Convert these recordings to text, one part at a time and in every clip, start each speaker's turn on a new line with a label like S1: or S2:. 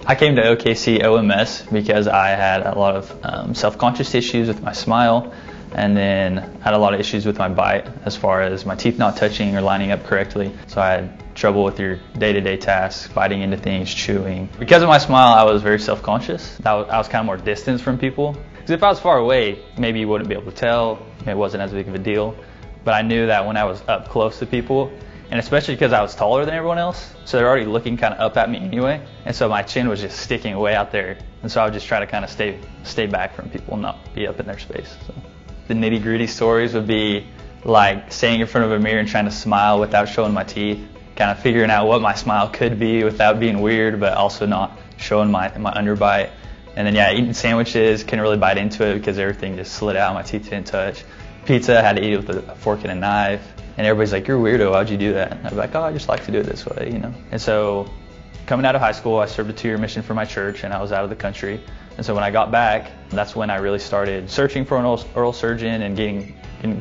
S1: I came to OKC-OMS because I had a lot of self-conscious issues with my smile, and then had a lot of issues with my bite as far as my teeth not touching or lining up correctly. So I had trouble with your day-to-day tasks, biting into things, chewing. Because of my smile, I was very self-conscious. I was kind of more distant from people. Because if I was far away, maybe you wouldn't be able to tell. It wasn't as big of a deal. But I knew that when I was up close to people, and especially because I was taller than everyone else, so they're already looking kind of up at me anyway. And so my chin was just sticking way out there. And so I would just try to kind of stay back from people and not be up in their space. So the nitty-gritty stories would be like standing in front of a mirror and trying to smile without showing my teeth, kind of figuring out what my smile could be without being weird, but also not showing my underbite. And then eating sandwiches, couldn't really bite into it because everything just slid out, my teeth didn't touch. Pizza, I had to eat it with a fork and a knife. And everybody's like, "You're a weirdo, how'd you do that?" And I'd be like, "Oh, I just like to do it this way, you know." And so coming out of high school, I served a 2-year mission for my church, and I was out of the country. And so when I got back, that's when I really started searching for an oral surgeon and getting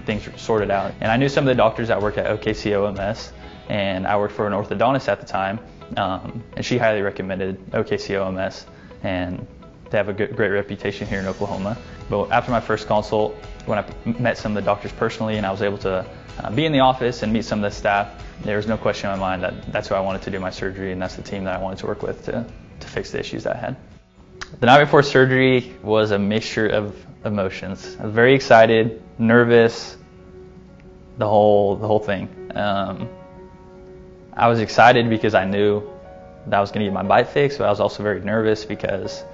S1: things sorted out. And I knew some of the doctors that worked at OKC-OMS, and I worked for an orthodontist at the time, and she highly recommended OKC-OMS, and they have a great reputation here in Oklahoma. But after my first consult, when I met some of the doctors personally and I was able to be in the office and meet some of the staff, there was no question in my mind that that's who I wanted to do my surgery, and that's the team that I wanted to work with to fix the issues that I had. The night before surgery was a mixture of emotions. I was very excited, nervous, the whole thing. I was excited because I knew that I was going to get my bite fixed, but I was also very nervous because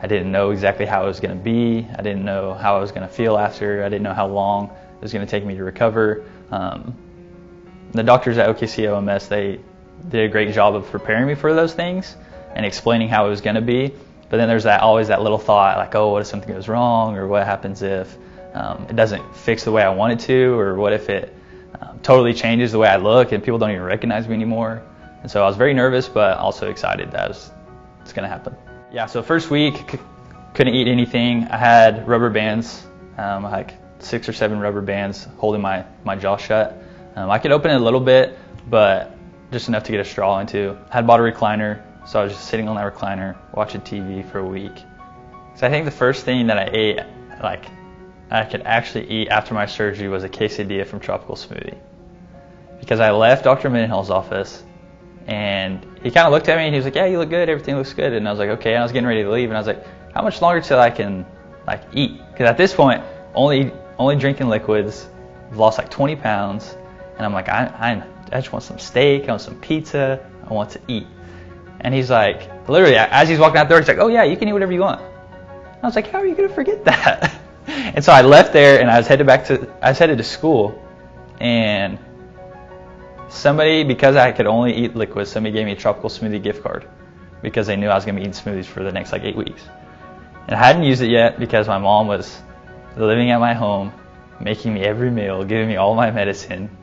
S1: I didn't know exactly how it was going to be. I didn't know how I was going to feel after. I didn't know how long it was going to take me to recover. The doctors at OKC-OMS, they did a great job of preparing me for those things and explaining how it was going to be. But then there's always that little thought like, oh, what if something goes wrong, or what happens if it doesn't fix the way I want it to, or what if it totally changes the way I look and people don't even recognize me anymore. And so I was very nervous, but also excited that it's going to happen. Yeah, so first week, couldn't eat anything. I had rubber bands, like 6 or 7 rubber bands holding my jaw shut. I could open it a little bit, but just enough to get a straw into. I had bought a recliner, so I was just sitting on that recliner, watching TV for a week. So I think the first thing that I ate, like I could actually eat after my surgery, was a quesadilla from Tropical Smoothie. Because I left Dr. Mendenhall's office, and he kind of looked at me and he was like, "Yeah, you look good, everything looks good." And I was like, "Okay." And I was getting ready to leave, and I was like, "How much longer till I can eat?" Because at this point, only drinking liquids, I've lost like 20 pounds, and I'm like, I just want some steak, I want some pizza, I want to eat. And he's like, literally, as he's walking out the door, he's like, "Oh yeah, you can eat whatever you want." And I was like, "How are you gonna forget that?" And so I left there, and I was headed to school, and somebody, because I could only eat liquids, somebody gave me a Tropical Smoothie gift card because they knew I was going to be eating smoothies for the next 8 weeks. And I hadn't used it yet because my mom was living at my home, making me every meal, giving me all my medicine.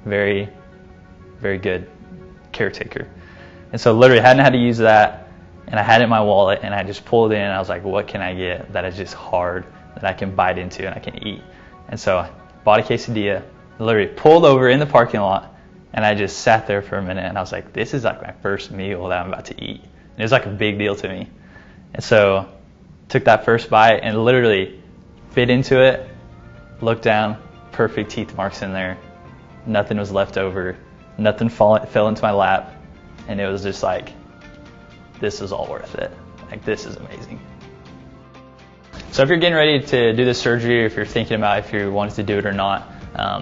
S1: Very, very good caretaker. And so literally hadn't had to use that, and I had it in my wallet, and I just pulled it in, and I was like, what can I get that is just hard, that I can bite into and I can eat? And so I bought a quesadilla, literally pulled over in the parking lot, and I just sat there for a minute, and I was like, this is like my first meal that I'm about to eat. And it was like a big deal to me. And so took that first bite and literally bit into it, looked down, perfect teeth marks in there. Nothing was left over. Nothing fell into my lap. And it was just like, this is all worth it. Like, this is amazing. So if you're getting ready to do this surgery, or if you're thinking about if you wanted to do it or not,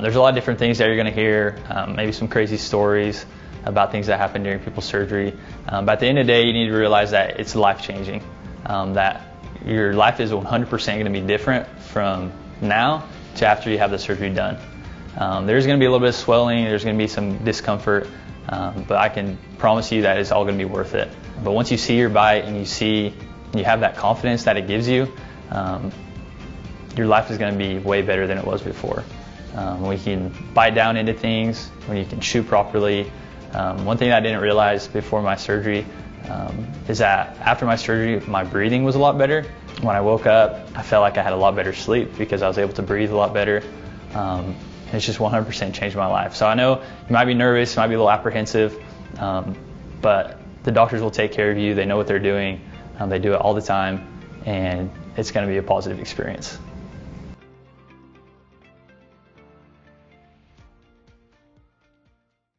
S1: there's a lot of different things that you're going to hear, maybe some crazy stories about things that happen during people's surgery. But at the end of the day, you need to realize that it's life-changing, that your life is 100% going to be different from now to after you have the surgery done. There's going to be a little bit of swelling, there's going to be some discomfort, but I can promise you that it's all going to be worth it. But once you see your bite and you have that confidence that it gives you, your life is going to be way better than it was before. When you can bite down into things, when you can chew properly. One thing that I didn't realize before my surgery is that after my surgery, my breathing was a lot better. When I woke up, I felt like I had a lot better sleep because I was able to breathe a lot better. It's just 100% changed my life. So I know you might be nervous, you might be a little apprehensive, but The doctors will take care of you. They know what they're doing. They do it all the time, and it's going to be a positive experience.